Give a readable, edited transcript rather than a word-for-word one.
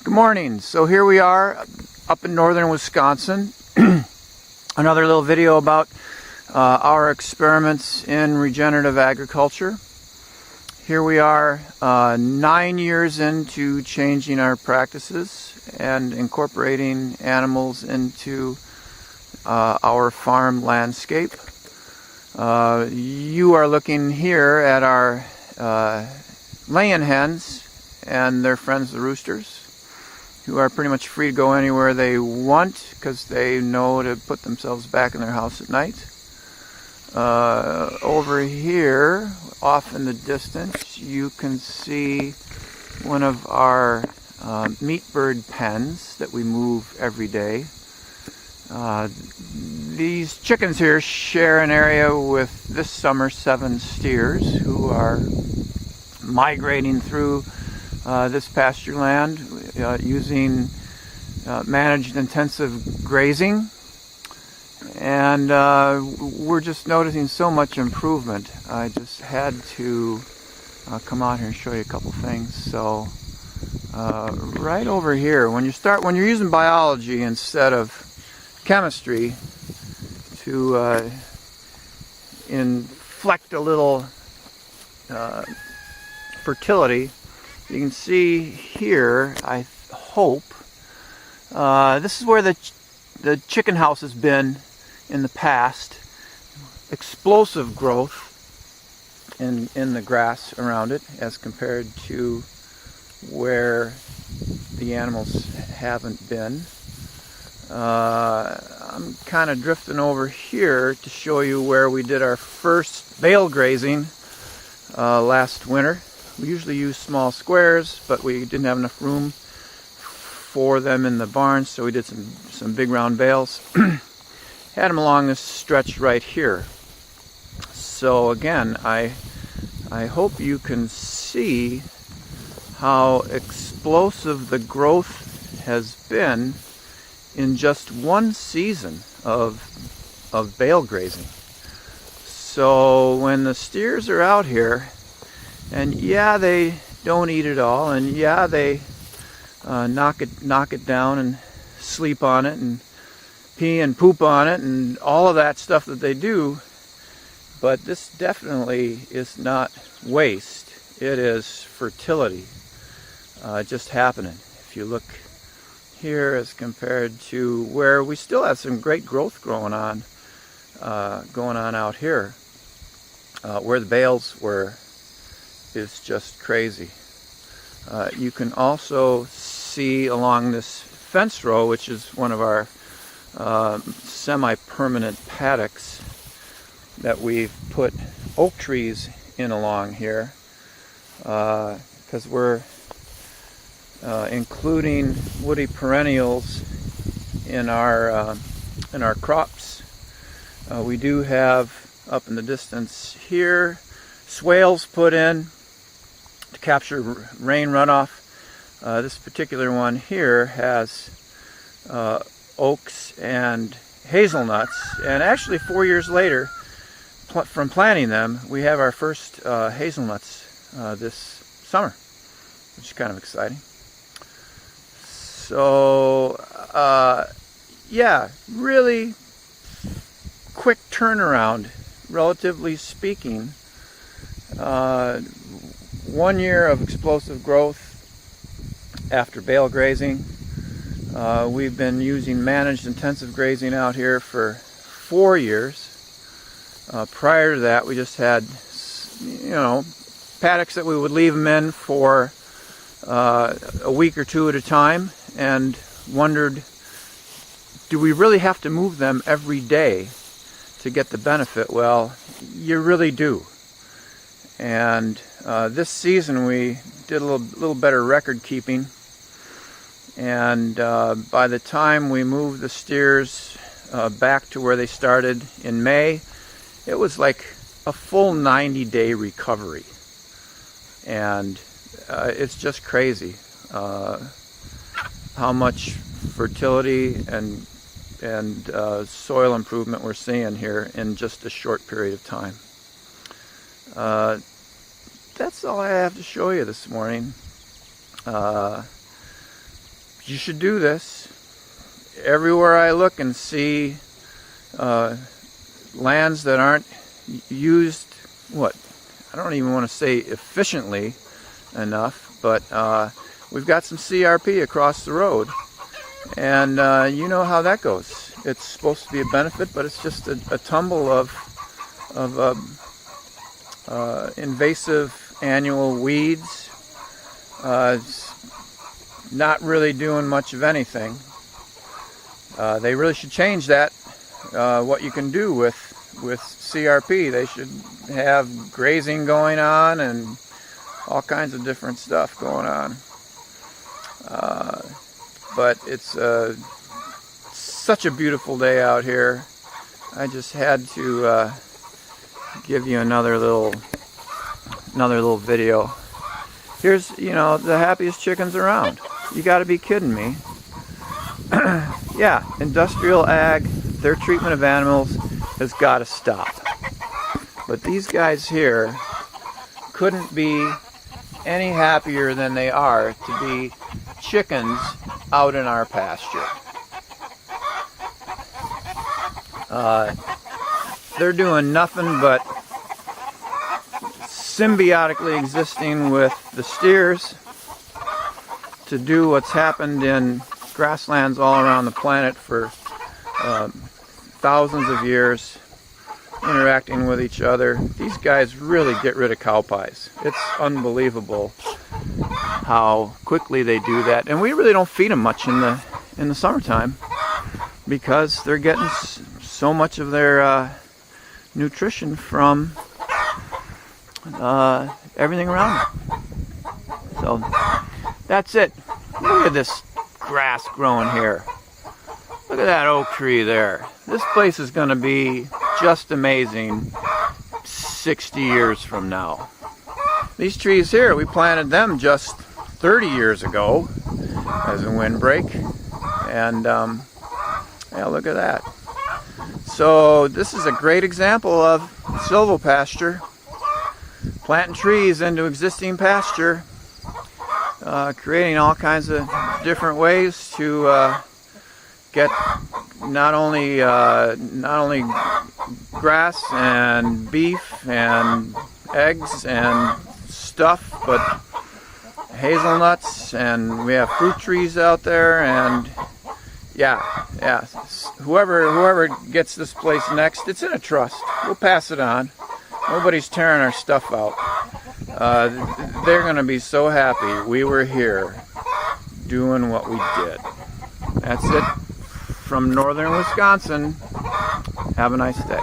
Good morning. So here we are up in northern Wisconsin. Another little video about our experiments in regenerative agriculture. Here we are 9 years into changing our practices and incorporating animals into our farm landscape. You are looking here at our laying hens and their friends, the roosters, who are pretty much free to go anywhere they want because they know to put themselves back in their house at night. Over here, off in the distance, you can see one of our meat bird pens that we move every day. These chickens here share an area with this summer 7 steers who are migrating through this pasture land using managed intensive grazing, and we're just noticing so much improvement. I just had to come out here and show you a couple things. So right over here, when you're using biology instead of chemistry to inflect a little fertility, you can see here, I hope, this is where the chicken house has been in the past. Explosive growth in the grass around it as compared to where the animals haven't been. I'm kind of drifting over here to show you where we did our first bale grazing last winter. We usually use small squares, but we didn't have enough room for them in the barn, so we did some big round bales. Had them along this stretch right here. So again, I hope you can see how explosive the growth has been in just one season of bale grazing. So when the steers are out here, and yeah, they don't eat it all, and yeah, they knock it down and sleep on it and pee and poop on it and all of that stuff that they do, but this definitely is not waste. It is fertility just happening. If you look here as compared to where we still have some great growth going on out here, where the bales were, is just crazy. You can also see along this fence row, which is one of our semi-permanent paddocks, that we've put oak trees in along here because we're including woody perennials in our crops. We do have up in the distance here swales put in to capture rain runoff. This particular one here has oaks and hazelnuts, and actually 4 years later from planting them, we have our first hazelnuts this summer, which is kind of exciting. So yeah, really quick turnaround, relatively speaking. 1 year of explosive growth after bale grazing. We've been using managed intensive grazing out here for 4 years. Prior to that, we just had, paddocks that we would leave them in for a week or two at a time, and wondered, do we really have to move them every day to get the benefit? Well, you really do. And this season we did a little better record keeping, and by the time we moved the steers back to where they started in May, it was like a full 90-day recovery. And it's just crazy how much fertility and soil improvement we're seeing here in just a short period of time. That's all I have to show you this morning. you should do this. Everywhere I look and see lands that aren't used, I don't even want to say efficiently enough, but we've got some CRP across the road, and you know how that goes. It's supposed to be a benefit, but it's just a tumble of invasive annual weeds, not really doing much of anything. They really should change that, what you can do with CRP. They should have grazing going on and all kinds of different stuff going on. But it's such a beautiful day out here. I just had to give you another little video. Here's, the happiest chickens around. You got to be kidding me. Yeah, industrial ag, their treatment of animals has got to stop. But these guys here couldn't be any happier than they are to be chickens out in our pasture. They're doing nothing but symbiotically existing with the steers to do what's happened in grasslands all around the planet for thousands of years, interacting with each other. These guys really get rid of cow pies. It's unbelievable how quickly they do that, and we really don't feed them much in the summertime because they're getting so much of their nutrition from everything around them. So that's it. Look at this grass growing here. Look at that oak tree there. This place is going to be just amazing 60 years from now. These trees here, we planted them just 30 years ago as a windbreak, and yeah, look at that. So this is a great example of silvopasture, planting trees into existing pasture, creating all kinds of different ways to get not only grass and beef and eggs and stuff, but hazelnuts, and we have fruit trees out there, and yeah, whoever gets this place next, it's in a trust. We'll pass it on. Nobody's tearing our stuff out. They're going to be so happy we were here doing what we did. That's it from northern Wisconsin. Have a nice day.